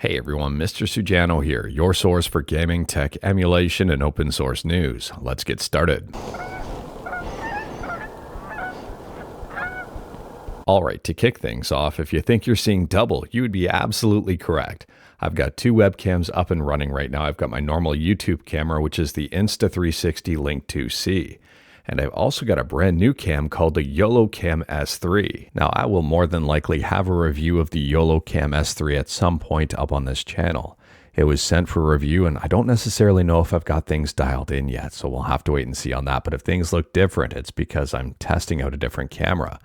Hey everyone, Mr. Sujano here, your source for gaming, tech, emulation, and open source news. Let's get started. Alright, to kick things off, if you think you're seeing double, you would be absolutely correct. I've got two webcams up and running right now. I've got my normal YouTube camera, which is the Insta360 Link 2C. And I've also got a brand new cam called the YoloCam S3. Now, I will more than likely have a review of the YoloCam S3 at some point up on this channel. It was sent for review, and I don't necessarily know if I've got things dialed in yet, so we'll have to wait and see on that. But if things look different, it's because I'm testing out a different camera.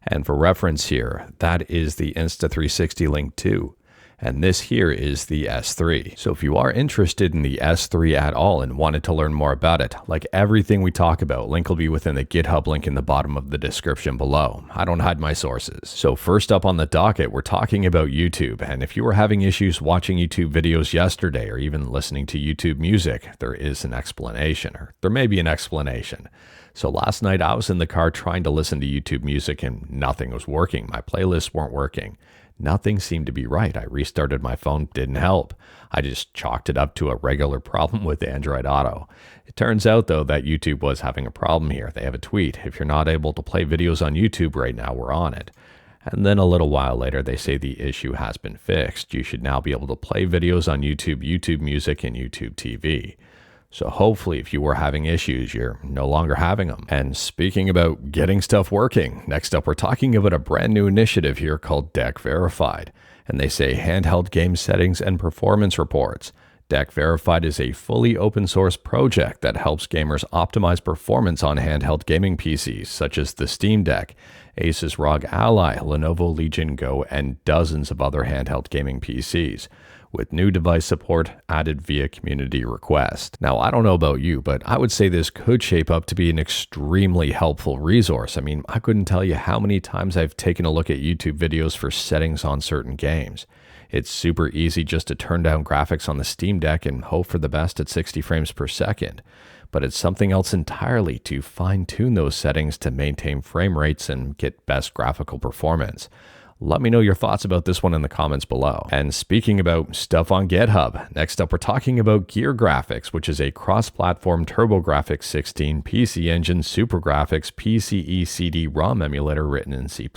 And for reference here, that is the Insta360 Link 2. And this here is the S3. So if you are interested in the S3 at all and wanted to learn more about it, like everything we talk about, link will be within the GitHub link in the bottom of the description below. I don't hide my sources. So first up on the docket, we're talking about YouTube. And if you were having issues watching YouTube videos yesterday or even listening to YouTube music, there is an explanation, or there may be an explanation. So last night I was in the car trying to listen to YouTube music and nothing was working. My playlists weren't working. Nothing seemed to be right. I restarted my phone, didn't help. I just chalked it up to a regular problem with Android Auto. It turns out though that YouTube was having a problem here. They have a tweet: if you're not able to play videos on YouTube right now, we're on it. And then a little while later, they say the issue has been fixed. You should now be able to play videos on YouTube, YouTube Music, and YouTube TV. So hopefully if you were having issues, you're no longer having them. And speaking about getting stuff working, next up we're talking about a brand new initiative here called Deck Verified. And they say handheld game settings and performance reports. Deck Verified is a fully open source project that helps gamers optimize performance on handheld gaming PCs, such as the Steam Deck, Asus ROG Ally, Lenovo Legion Go, and dozens of other handheld gaming PCs, with new device support added via community request. Now, I don't know about you, but I would say this could shape up to be an extremely helpful resource. I mean, I couldn't tell you how many times I've taken a look at YouTube videos for settings on certain games. It's super easy just to turn down graphics on the Steam Deck and hope for the best at 60 frames per second. But it's something else entirely to fine-tune those settings to maintain frame rates and get best graphical performance. Let me know your thoughts about this one in the comments below. And speaking about stuff on GitHub, next up we're talking about Geargrafx, which is a cross-platform TurboGrafx-16 PC Engine SuperGrafx PCE CD-ROM emulator written in C++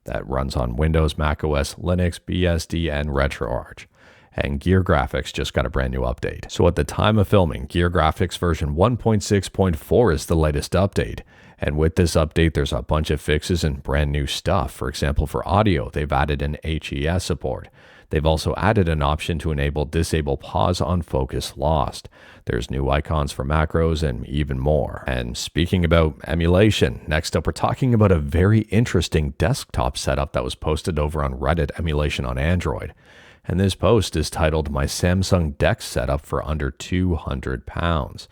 that runs on Windows, macOS, Linux, BSD, and RetroArch. And Geargrafx just got a brand new update. So at the time of filming, Geargrafx version 1.6.4 is the latest update. And with this update, there's a bunch of fixes and brand new stuff. For example, for audio, they've added an HES support. They've also added an option to enable disable pause on focus lost. There's new icons for macros and even more. And speaking about emulation, next up we're talking about a very interesting desktop setup that was posted over on Reddit, Emulation on Android. And this post is titled "My Samsung Deck Setup for Under £200.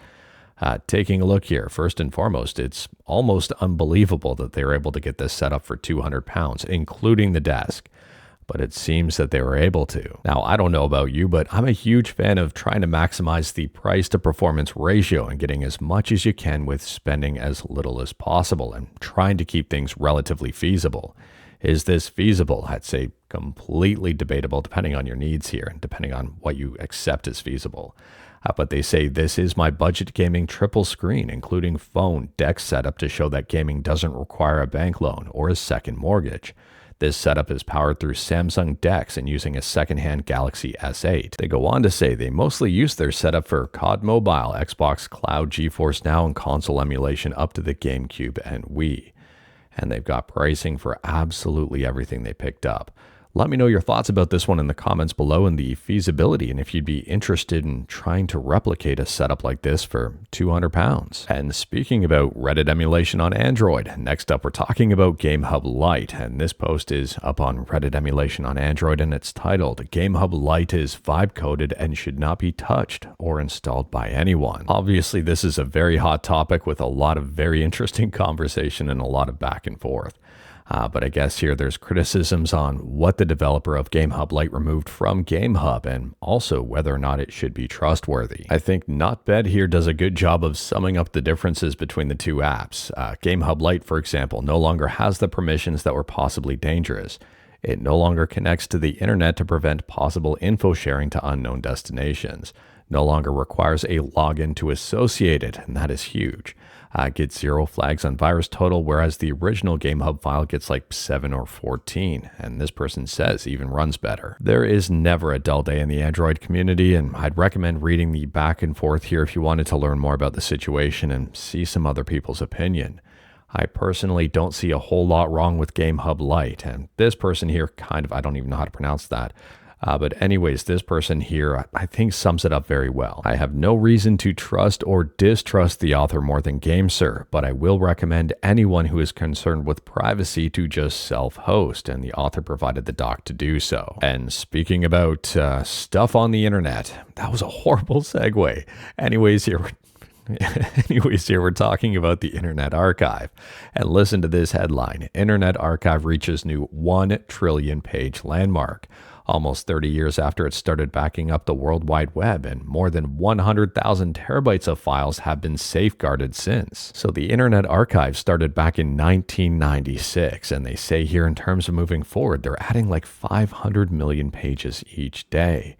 Taking a look here, first and foremost, it's almost unbelievable that they were able to get this set up for £200, including the desk. But it seems that they were able to. Now, I don't know about you, but I'm a huge fan of trying to maximize the price to performance ratio and getting as much as you can with spending as little as possible and trying to keep things relatively feasible. Is this feasible? I'd say completely debatable depending on your needs here and depending on what you accept as feasible. But they say this is my budget gaming triple screen, including phone deck setup to show that gaming doesn't require a bank loan or a second mortgage. This setup is powered through Samsung decks and using a second-hand Galaxy S8. They go on to say they mostly use their setup for COD Mobile, Xbox Cloud, GeForce Now, and console emulation up to the GameCube and Wii. And they've got pricing for absolutely everything they picked up. Let me know your thoughts about this one in the comments below and the feasibility, and if you'd be interested in trying to replicate a setup like this for £200. And speaking about Reddit emulation on Android, next up we're talking about GameHub Lite, and this post is up on Reddit emulation on Android, and it's titled "GameHub Lite is vibe-coded and should not be touched or installed by anyone." Obviously, this is a very hot topic with a lot of very interesting conversation and a lot of back and forth. But I guess here there's criticisms on what the developer of GameHub Lite removed from GameHub and also whether or not it should be trustworthy. I think Notbed here does a good job of summing up the differences between the two apps. GameHub Lite, for example, no longer has the permissions that were possibly dangerous. It no longer connects to the internet to prevent possible info sharing to unknown destinations. No longer requires a login to associate it, and that is huge. Gets 0 flags on virus total, whereas the original GameHub file gets like 7 or 14, and this person says even runs better. There is never a dull day in the Android community, and I'd recommend reading the back and forth here if you wanted to learn more about the situation and see some other people's opinion. I personally don't see a whole lot wrong with GameHub Lite, and this person here I don't even know how to pronounce that. But anyways, this person here, I think sums it up very well. I have no reason to trust or distrust the author more than GameSir, but I will recommend anyone who is concerned with privacy to just self-host, and the author provided the doc to do so. And speaking about stuff on the internet, that was a horrible segue. Anyways, here we're talking about the Internet Archive. And listen to this headline. Internet Archive reaches new 1 trillion page landmark. Almost 30 years after it started backing up the World Wide Web, and more than 100,000 terabytes of files have been safeguarded since. So the Internet Archive started back in 1996, and they say here in terms of moving forward, they're adding like 500 million pages each day.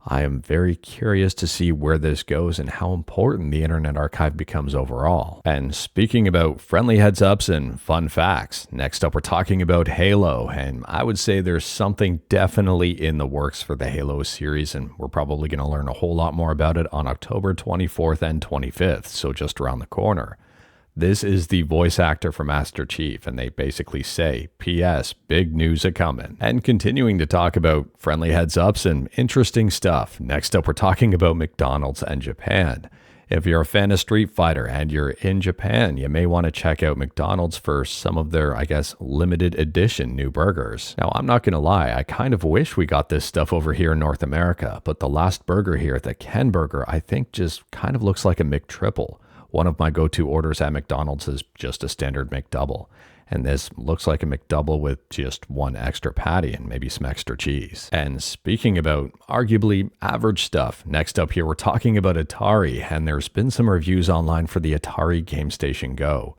I am very curious to see where this goes and how important the Internet Archive becomes overall. And speaking about friendly heads ups and fun facts, next up we're talking about Halo, and I would say there's something definitely in the works for the Halo series, and we're probably going to learn a whole lot more about it on October 24th and 25th, so just around the corner. This is the voice actor for Master Chief, and they basically say, P.S. big news a-comin'. And continuing to talk about friendly heads-ups and interesting stuff, next up we're talking about McDonald's and Japan. If you're a fan of Street Fighter and you're in Japan, you may want to check out McDonald's for some of their, limited edition new burgers. Now, I'm not going to lie, I kind of wish we got this stuff over here in North America, but the last burger here, the Ken Burger, I think just kind of looks like a McTriple. One of my go-to orders at McDonald's is just a standard McDouble, and this looks like a McDouble with just 1 extra patty and maybe some extra cheese. And speaking about arguably average stuff, next up here we're talking about Atari, and there's been some reviews online for the Atari Gamestation Go.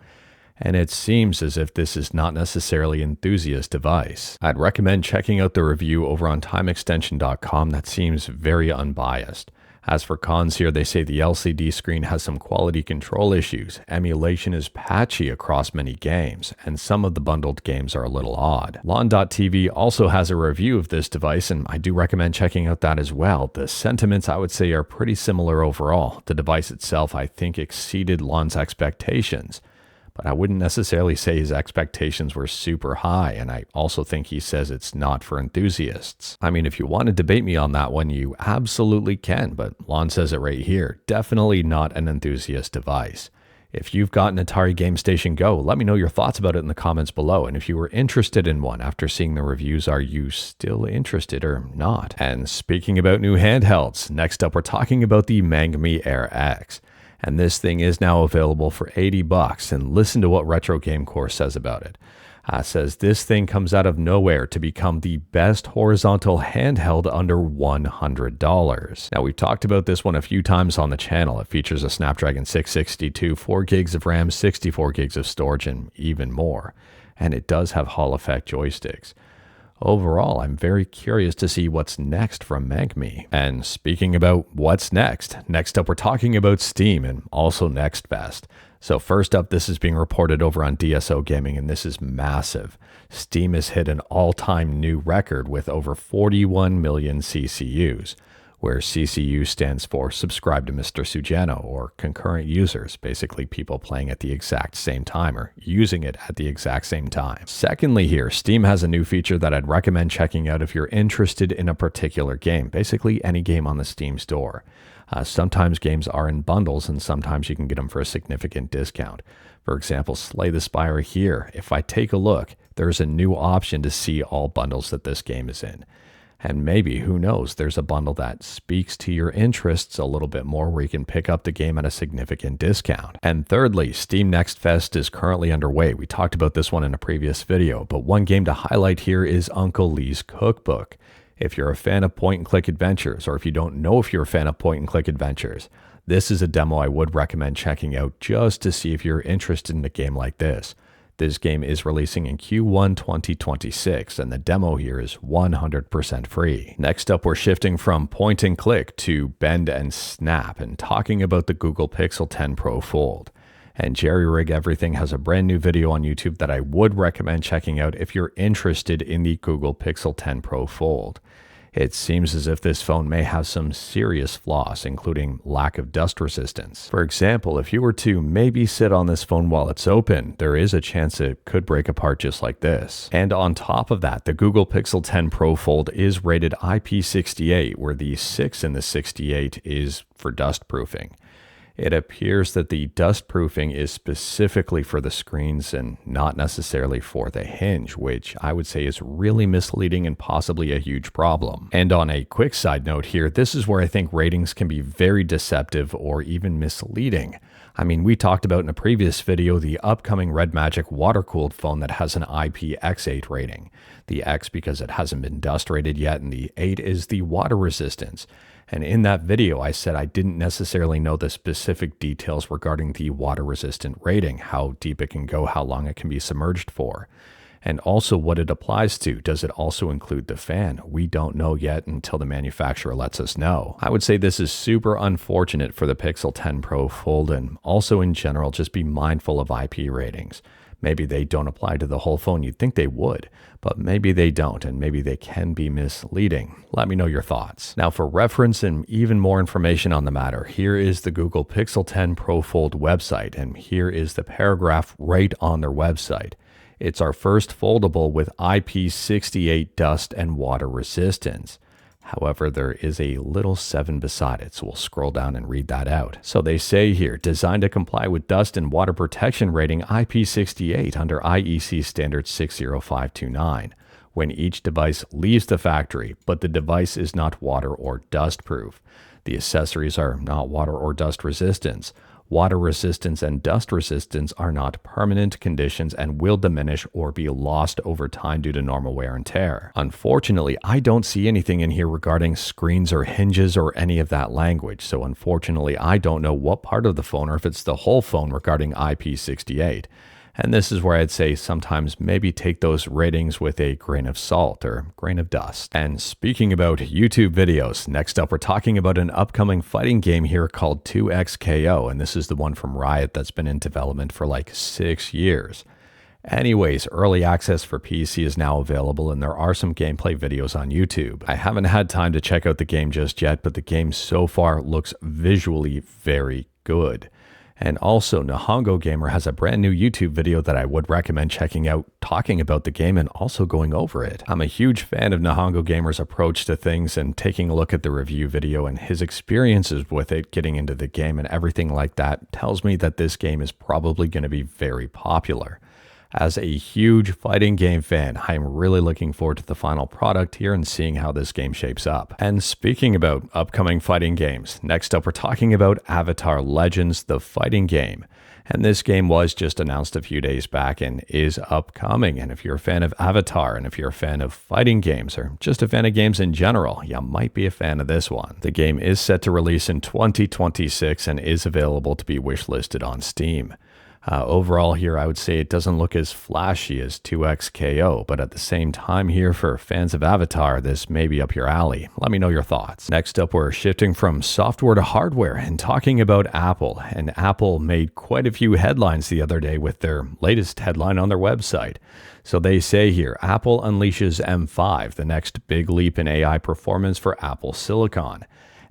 And it seems as if this is not necessarily an enthusiast device. I'd recommend checking out the review over on timeextension.com that seems very unbiased. As for cons here, they say the LCD screen has some quality control issues, emulation is patchy across many games, and some of the bundled games are a little odd. Lawn.tv also has a review of this device, and I do recommend checking out that as well. The sentiments, I would say, are pretty similar overall. The device itself, I think, exceeded Lawn's expectations, but I wouldn't necessarily say his expectations were super high, and I also think he says it's not for enthusiasts. I mean, if you want to debate me on that one, you absolutely can, but Lon says it right here. Definitely not an enthusiast device. If you've got an Atari Gamestation Go, let me know your thoughts about it in the comments below, and if you were interested in one after seeing the reviews, are you still interested or not? And speaking about new handhelds, next up we're talking about the Mangmi Air X. And this thing is now available for $80, and listen to what Retro Game Core says about it. Says this thing comes out of nowhere to become the best horizontal handheld under $100. Now, we've talked about this one a few times on the channel. It features a Snapdragon 662, 4 gigs of RAM, 64 gigs of storage, and even more. And it does have Hall effect joysticks. Overall, I'm very curious to see what's next from Mangmi. And speaking about what's next up we're talking about Steam and also Next Best. So first up, this is being reported over on DSO Gaming, and this is massive. Steam has hit an all-time new record with over 41 million CCUs, where CCU stands for Subscribe to Mr. Sujano, or concurrent users, basically people playing at the exact same time or using it at the exact same time. Secondly here, Steam has a new feature that I'd recommend checking out if you're interested in a particular game, basically any game on the Steam store. Sometimes games are in bundles, and sometimes you can get them for a significant discount. For example, Slay the Spire here. If I take a look, there's a new option to see all bundles that this game is in. And maybe, who knows, there's a bundle that speaks to your interests a little bit more where you can pick up the game at a significant discount. And thirdly, Steam Next Fest is currently underway. We talked about this one in a previous video, but one game to highlight here is Uncle Lee's Cookbook. If you're a fan of point-and-click adventures, or if you don't know if you're a fan of point-and-click adventures, this is a demo I would recommend checking out just to see if you're interested in a game like this. This game is releasing in Q1 2026, and the demo here is 100% free. Next up, we're shifting from point and click to bend and snap and talking about the Google Pixel 10 Pro Fold. And Jerry Rig Everything has a brand new video on YouTube that I would recommend checking out if you're interested in the Google Pixel 10 Pro Fold. It seems as if this phone may have some serious flaws, including lack of dust resistance. For example, if you were to maybe sit on this phone while it's open, there is a chance it could break apart just like this. And on top of that, the Google Pixel 10 Pro Fold is rated IP68, where the 6 in the 68 is for dust proofing. It appears that the dust proofing is specifically for the screens and not necessarily for the hinge, which I would say is really misleading and possibly a huge problem. And on a quick side note here, this is where I think ratings can be very deceptive or even misleading. I mean, we talked about in a previous video the upcoming Red Magic water-cooled phone that has an IPX8 rating. The X because it hasn't been dust rated yet, and the 8 is the water resistance. And in that video, I said I didn't necessarily know the specific details regarding the water-resistant rating, how deep it can go, how long it can be submerged for, and also what it applies to. Does it also include the fan? We don't know yet until the manufacturer lets us know. I would say this is super unfortunate for the Pixel 10 Pro Fold, and also in general, just be mindful of IP ratings. Maybe they don't apply to the whole phone. You'd think they would, but maybe they don't, and maybe they can be misleading. Let me know your thoughts. Now, for reference and even more information on the matter, here is the Google Pixel 10 Pro Fold website, and here is the paragraph right on their website. It's our first foldable with IP68 dust and water resistance. However, there is a little 7 beside it, so we'll scroll down and read that out. So they say here, designed to comply with dust and water protection rating IP68 under IEC standard 60529, when each device leaves the factory, but the device is not water or dust proof. The accessories are not water or dust resistance. Water resistance and dust resistance are not permanent conditions and will diminish or be lost over time due to normal wear and tear. Unfortunately, I don't see anything in here regarding screens or hinges or any of that language, so unfortunately I don't know what part of the phone or if it's the whole phone regarding IP68. And this is where I'd say sometimes maybe take those ratings with a grain of salt or grain of dust. And speaking about YouTube videos, next up we're talking about an upcoming fighting game here called 2XKO, and this is the one from Riot that's been in development for like 6 years. Anyways, early access for PC is now available, and there are some gameplay videos on YouTube. I haven't had time to check out the game just yet, but the game so far looks visually very good. And also, Nihongo Gamer has a brand new YouTube video that I would recommend checking out, talking about the game and also going over it. I'm a huge fan of Nihongo Gamer's approach to things, and taking a look at the review video and his experiences with it, getting into the game and everything like that, tells me that this game is probably going to be very popular. As a huge fighting game fan, I am really looking forward to the final product here and seeing how this game shapes up. And speaking about upcoming fighting games, next up we're talking about Avatar Legends, the fighting game. And this game was just announced a few days back and is upcoming. And if you're a fan of Avatar, and if you're a fan of fighting games, or just a fan of games in general, you might be a fan of this one. The game is set to release in 2026 and is available to be wishlisted on Steam. Overall here, I would say it doesn't look as flashy as 2XKO, but at the same time here, for fans of Avatar, this may be up your alley. Let me know your thoughts. Next up, we're shifting from software to hardware and talking about Apple. And Apple made quite a few headlines the other day with their latest headline on their website. So they say here, Apple unleashes M5, the next big leap in AI performance for Apple Silicon.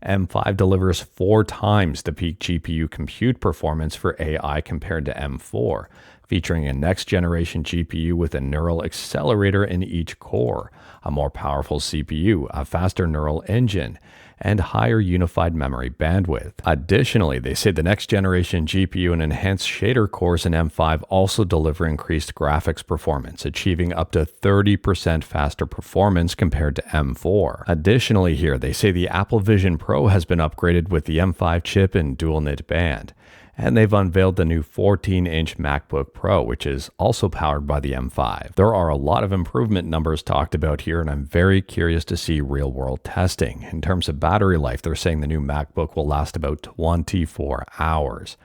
M5 delivers 4 times the peak GPU compute performance for AI compared to M4, featuring a next-generation GPU with a neural accelerator in each core, a more powerful CPU, a faster neural engine, and higher unified memory bandwidth. Additionally, they say the next-generation GPU and enhanced shader cores in M5 also deliver increased graphics performance, achieving up to 30% faster performance compared to M4. Additionally here, they say the Apple Vision Pro has been upgraded with the M5 chip and dual-knit band. And they've unveiled the new 14-inch MacBook Pro, which is also powered by the M5. There are a lot of improvement numbers talked about here, and I'm very curious to see real-world testing. In terms of battery life, they're saying the new MacBook will last about 24 hours,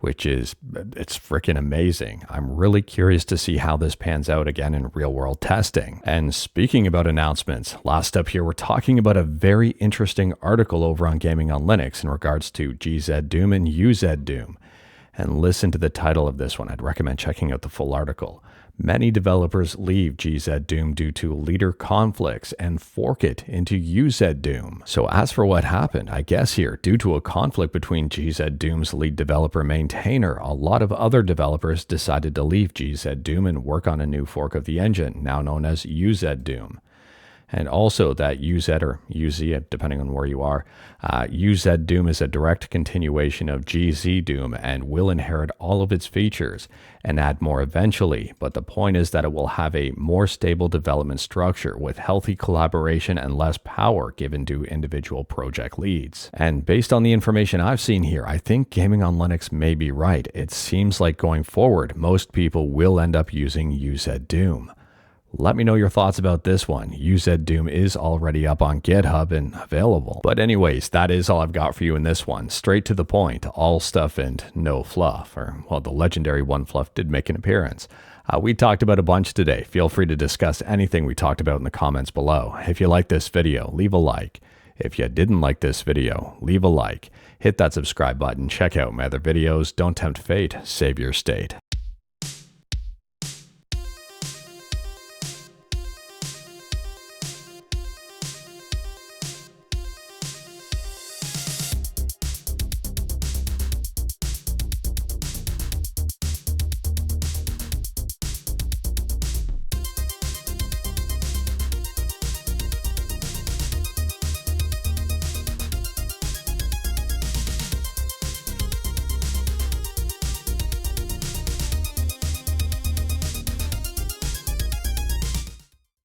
which is, it's freaking amazing. I'm really curious to see how this pans out again in real world testing. And speaking about announcements, last up here, we're talking about a very interesting article over on Gaming on Linux in regards to GZDoom and UZDoom. And listen to the title of this one. I'd recommend checking out the full article. Many developers leave GZDoom due to leader conflicts and fork it into UZDoom. So as for what happened, I guess here, due to a conflict between GZDoom's lead developer maintainer, a lot of other developers decided to leave GZDoom and work on a new fork of the engine, now known as UZDoom. And also that UZ or UZ, depending on where you are, UZDoom is a direct continuation of GZDoom and will inherit all of its features and add more eventually. But the point is that it will have a more stable development structure with healthy collaboration and less power given to individual project leads. And based on the information I've seen here, I think Gaming on Linux may be right. It seems like going forward, most people will end up using UZDoom. Let me know your thoughts about this one. UZDoom is already up on GitHub and available. But anyways, that is all I've got for you in this one. Straight to the point, all stuff and no fluff. Or, well, the legendary one fluff did make an appearance. We talked about a bunch today. Feel free to discuss anything we talked about in the comments below. If you like this video, leave a like. If you didn't like this video, leave a like. Hit that subscribe button. Check out my other videos. Don't tempt fate. Save your state.